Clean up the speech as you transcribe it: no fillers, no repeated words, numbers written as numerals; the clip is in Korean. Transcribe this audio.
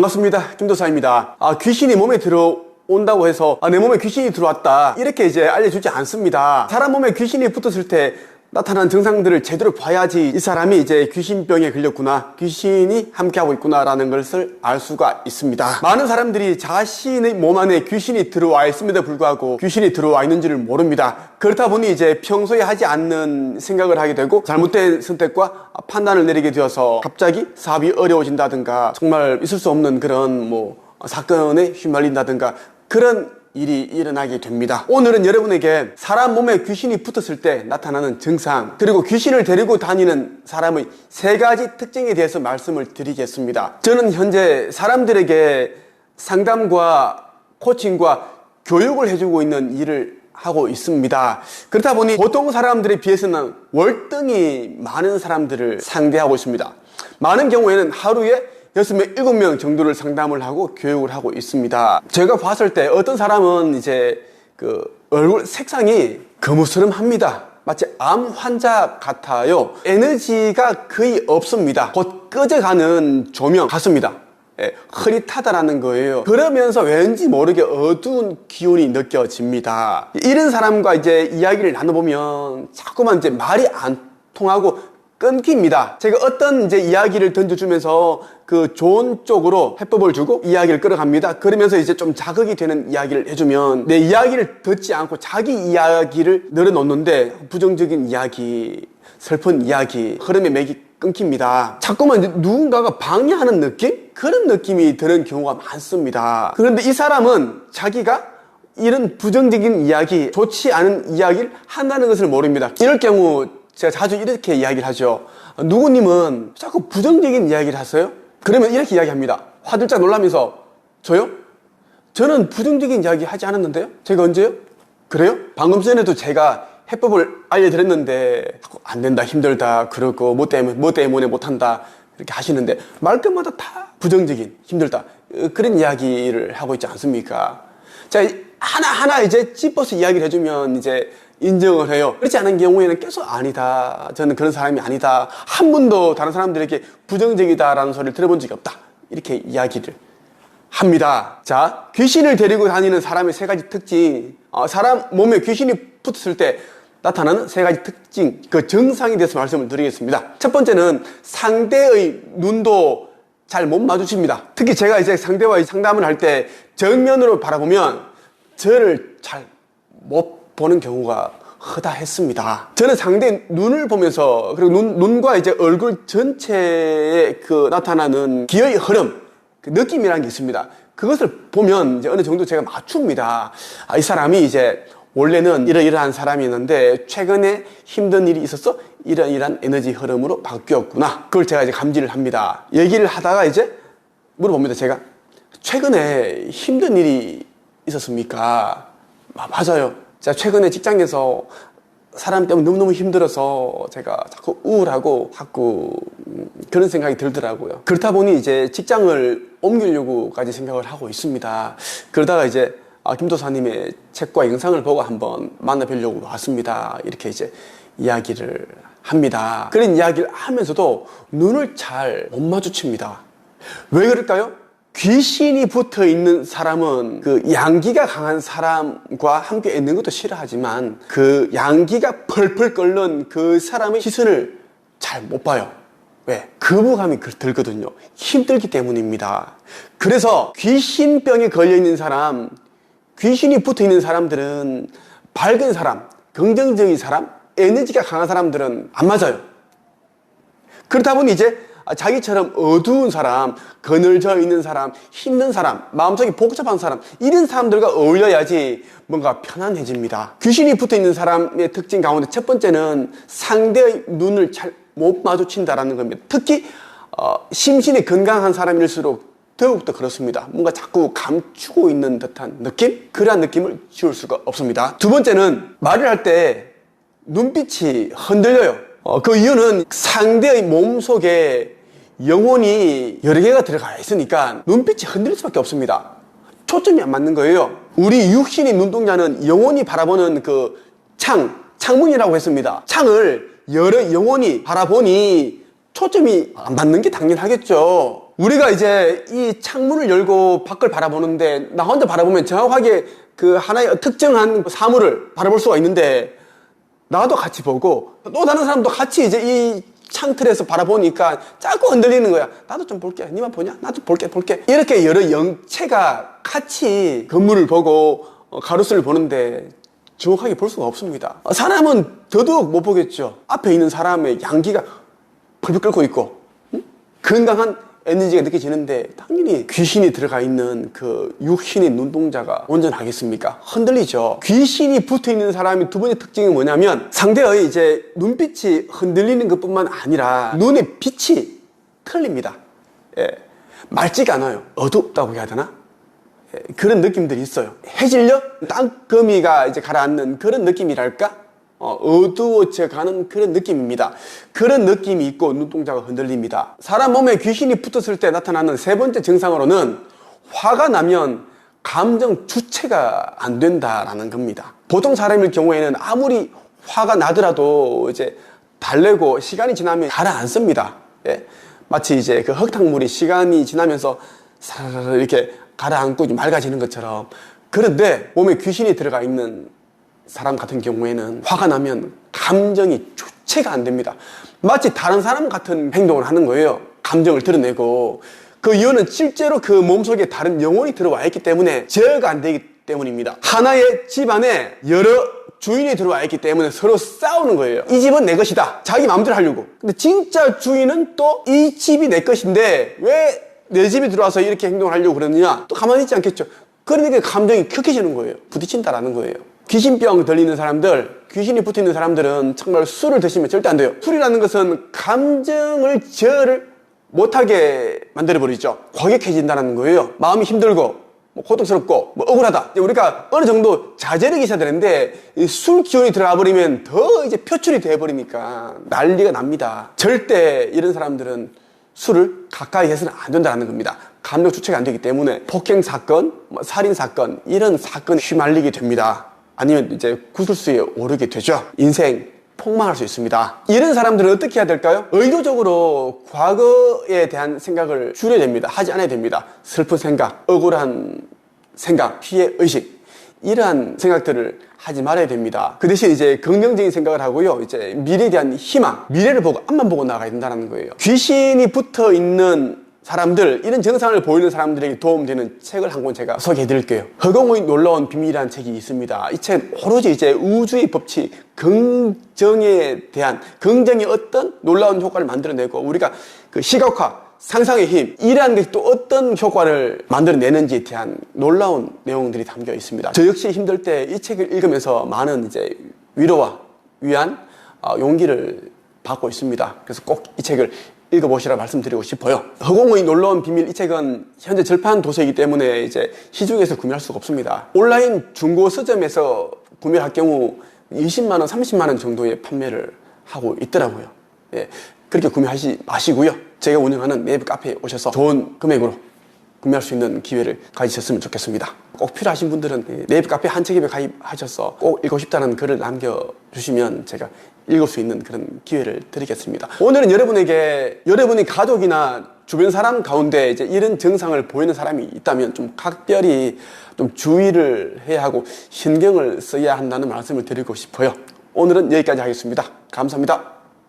반갑습니다. 김도사입니다. 귀신이 몸에 들어온다고 해서 내 몸에 귀신이 들어왔다 이렇게 이제 알려주지 않습니다. 사람 몸에 귀신이 붙었을 때 나타나는 증상들을 제대로 봐야지 이 사람이 이제 귀신병에 걸렸구나, 귀신이 함께하고 있구나 라는 것을 알 수가 있습니다. 많은 사람들이 자신의 몸 안에 귀신이 들어와 있음에도 불구하고 귀신이 들어와 있는지를 모릅니다. 그렇다 보니 이제 평소에 하지 않는 생각을 하게 되고 잘못된 선택과 판단을 내리게 되어서 갑자기 사업이 어려워진다든가 정말 있을 수 없는 그런 사건에 휘말린다든가 그런 일이 일어나게 됩니다. 오늘은 여러분에게 사람 몸에 귀신이 붙었을 때 나타나는 증상, 그리고 귀신을 데리고 다니는 사람의 3가지 특징에 대해서 말씀을 드리겠습니다. 저는 현재 사람들에게 상담과 코칭과 교육을 해주고 있는 일을 하고 있습니다. 그렇다 보니 보통 사람들에 비해서는 월등히 많은 사람들을 상대하고 있습니다. 많은 경우에는 하루에 6명, 7명 정도를 상담을 하고 교육을 하고 있습니다. 제가 봤을 때 어떤 사람은 이제 얼굴 색상이 거무스름합니다. 마치 암 환자 같아요. 에너지가 거의 없습니다. 곧 꺼져가는 조명 같습니다. 흐릿하다라는 거예요. 그러면서 왠지 모르게 어두운 기운이 느껴집니다. 이런 사람과 이제 이야기를 나눠보면 자꾸만 이제 말이 안 통하고 끊깁니다. 제가 어떤 이제 이야기를 던져주면서 그 좋은 쪽으로 해법을 주고 이야기를 끌어갑니다. 그러면서 이제 좀 자극이 되는 이야기를 해주면 내 이야기를 듣지 않고 자기 이야기를 늘어놓는데 부정적인 이야기, 슬픈 이야기, 흐름의 맥이 끊깁니다. 자꾸만 이제 누군가가 방해하는 느낌? 그런 느낌이 드는 경우가 많습니다. 그런데 이 사람은 자기가 이런 부정적인 이야기, 좋지 않은 이야기를 한다는 것을 모릅니다. 이럴 경우 제가 자주 이렇게 이야기를 하죠. 누구님은 자꾸 부정적인 이야기를 하세요? 그러면 이렇게 이야기합니다. 화들짝 놀라면서 저요? 저는 부정적인 이야기 하지 않았는데요? 제가 언제요? 그래요? 방금 전에도 제가 해법을 알려드렸는데 안 된다, 힘들다, 그러고 뭐 때문에 못한다 이렇게 하시는데 말끝마다 다 부정적인, 힘들다 그런 이야기를 하고 있지 않습니까? 자, 하나하나 이제 짚어서 이야기를 해주면 이제 인정을 해요. 그렇지 않은 경우에는 계속 아니다, 저는 그런 사람이 아니다, 한 번도 다른 사람들에게 부정적이다라는 소리를 들어본 적이 없다 이렇게 이야기를 합니다. 자, 귀신을 데리고 다니는 사람의 3가지 특징, 사람 몸에 귀신이 붙었을 때 나타나는 3가지 특징, 그 증상에 대해서 말씀을 드리겠습니다. 첫 번째는 상대의 눈도 잘 못 마주칩니다. 특히 제가 이제 상대와 상담을 할 때 정면으로 바라보면 저를 잘 못 보는 경우가 허다했습니다. 저는 상대 눈을 보면서, 그리고 눈과 이제 얼굴 전체에 나타나는 기의 흐름, 그 느낌이라는 게 있습니다. 그것을 보면 이제 어느 정도 제가 맞춥니다. 이 사람이 이제 원래는 이러이러한 사람이었는데 최근에 힘든 일이 있어서 이러이러한 에너지 흐름으로 바뀌었구나. 그걸 제가 이제 감지를 합니다. 얘기를 하다가 이제 물어봅니다. 제가 최근에 힘든 일이 있었습니까? 맞아요. 제가 최근에 직장에서 사람 때문에 너무너무 힘들어서 제가 자꾸 우울하고 자꾸 그런 생각이 들더라고요. 그렇다 보니 이제 직장을 옮기려고까지 생각을 하고 있습니다. 그러다가 이제 김도사님의 책과 영상을 보고 한번 만나뵈려고 왔습니다. 이렇게 이제 이야기를 합니다. 그런 이야기를 하면서도 눈을 잘 못 마주칩니다. 왜 그럴까요? 귀신이 붙어 있는 사람은 그 양기가 강한 사람과 함께 있는 것도 싫어하지만 그 양기가 펄펄 끓는 그 사람의 시선을 잘 못 봐요. 왜? 거부감이 들거든요. 힘들기 때문입니다. 그래서 귀신병에 걸려 있는 사람, 귀신이 붙어 있는 사람들은 밝은 사람, 긍정적인 사람, 에너지가 강한 사람들은 안 맞아요. 그렇다 보니 이제 자기처럼 어두운 사람, 그늘져 있는 사람, 힘든 사람, 마음속이 복잡한 사람, 이런 사람들과 어울려야지 뭔가 편안해집니다. 귀신이 붙어 있는 사람의 특징 가운데 첫 번째는 상대의 눈을 잘 못 마주친다라는 겁니다. 특히 심신이 건강한 사람일수록 더욱더 그렇습니다. 뭔가 자꾸 감추고 있는 듯한 느낌? 그러한 느낌을 지울 수가 없습니다. 두 번째는 말을 할 때 눈빛이 흔들려요. 그 이유는 상대의 몸속에 영혼이 여러 개가 들어가 있으니까 눈빛이 흔들릴 수밖에 없습니다. 초점이 안 맞는 거예요. 우리 육신의 눈동자는 영혼이 바라보는 그 창문이라고 했습니다. 창을 여러 영혼이 바라보니 초점이 안 맞는 게 당연하겠죠. 우리가 이제 이 창문을 열고 밖을 바라보는데 나 혼자 바라보면 정확하게 그 하나의 특정한 사물을 바라볼 수가 있는데 나도 같이 보고 또 다른 사람도 같이 이제 이 창틀에서 바라보니까 자꾸 흔들리는 거야. 나도 좀 볼게. 니만 보냐? 나도 볼게. 이렇게 여러 영체가 같이 건물을 보고 가로수를 보는데 정확하게 볼 수가 없습니다. 사람은 더더욱 못 보겠죠. 앞에 있는 사람의 양기가 펄펄 끓고 있고 건강한 에너지가 느껴지는데 당연히 귀신이 들어가 있는 그 육신의 눈동자가 온전하겠습니까? 흔들리죠. 귀신이 붙어 있는 사람의 두 번째 특징이 뭐냐면 상대의 이제 눈빛이 흔들리는 것뿐만 아니라 눈의 빛이 틀립니다. 예. 맑지가 않아요. 어둡다고 해야 되나? 예. 그런 느낌들이 있어요. 해질녘 땅거미가 이제 가라앉는 그런 느낌이랄까? 어두워져 가는 그런 느낌입니다. 그런 느낌이 있고 눈동자가 흔들립니다. 사람 몸에 귀신이 붙었을 때 나타나는 세 번째 증상으로는 화가 나면 감정 주체가 안 된다라는 겁니다. 보통 사람일 경우에는 아무리 화가 나더라도 이제 달래고 시간이 지나면 가라앉습니다. 예? 마치 이제 그 흙탕물이 시간이 지나면서 사르르 이렇게 가라앉고 맑아지는 것처럼. 그런데 몸에 귀신이 들어가 있는 사람 같은 경우에는 화가 나면 감정이 주체가 안 됩니다. 마치 다른 사람 같은 행동을 하는 거예요. 감정을 드러내고 그 이유는 실제로 그 몸속에 다른 영혼이 들어와 있기 때문에 제어가 안 되기 때문입니다. 하나의 집안에 여러 주인이 들어와 있기 때문에 서로 싸우는 거예요. 이 집은 내 것이다. 자기 마음대로 하려고. 근데 진짜 주인은 또 이 집이 내 것인데 왜 내 집에 들어와서 이렇게 행동을 하려고 그러느냐? 또 가만히 있지 않겠죠. 그러니까 감정이 격해지는 거예요. 부딪힌다라는 거예요. 귀신병 들리는 사람들, 귀신이 붙어있는 사람들은 정말 술을 드시면 절대 안 돼요. 술이라는 것은 감정을 제어를 못하게 만들어버리죠. 과격해진다는 거예요. 마음이 힘들고 고통스럽고 억울하다. 우리가 어느 정도 자제력이 있어야 되는데 술 기운이 들어가 버리면 더 이제 표출이 돼버리니까 난리가 납니다. 절대 이런 사람들은 술을 가까이 해서는 안 된다는 겁니다. 감정 주체가 안 되기 때문에 폭행 사건, 살인 사건 이런 사건에 휘말리게 됩니다. 아니면 이제 구설수에 오르게 되죠. 인생 폭망할 수 있습니다. 이런 사람들은 어떻게 해야 될까요? 의도적으로 과거에 대한 생각을 줄여야 됩니다. 하지 않아야 됩니다. 슬픈 생각, 억울한 생각, 피해의식 이러한 생각들을 하지 말아야 됩니다. 그 대신 이제 긍정적인 생각을 하고요. 이제 미래에 대한 희망, 미래를 보고 앞만 보고 나가야 된다는 거예요. 귀신이 붙어 있는 사람들, 이런 증상을 보이는 사람들에게 도움되는 책을 한 권 제가 소개해 드릴게요. 허공의 놀라운 비밀이라는 책이 있습니다. 이 책은 오로지 이제 우주의 법칙, 긍정에 대한, 긍정이 어떤 놀라운 효과를 만들어내고 우리가 그 시각화, 상상의 힘, 이러한 것이 또 어떤 효과를 만들어내는지에 대한 놀라운 내용들이 담겨 있습니다. 저 역시 힘들 때 이 책을 읽으면서 많은 이제 위로와 위안, 용기를 받고 있습니다. 그래서 꼭 이 책을 읽어보시라 말씀드리고 싶어요. 허공의 놀라운 비밀, 이 책은 현재 절판 도서이기 때문에 이제 시중에서 구매할 수가 없습니다. 온라인 중고 서점에서 구매를 할 경우 20만 원, 30만 원 정도의 판매를 하고 있더라고요. 예, 그렇게 구매하지 마시고요. 제가 운영하는 네이버 카페에 오셔서 좋은 금액으로 구매할 수 있는 기회를 가지셨으면 좋겠습니다. 꼭 필요하신 분들은 네이버 카페 한 책에 가입하셔서 꼭 읽고 싶다는 글을 남겨주시면 제가 읽을 수 있는 그런 기회를 드리겠습니다. 오늘은 여러분에게 여러분의 가족이나 주변 사람 가운데 이제 이런 증상을 보이는 사람이 있다면 좀 각별히 좀 주의를 해야 하고 신경을 써야 한다는 말씀을 드리고 싶어요. 오늘은 여기까지 하겠습니다. 감사합니다.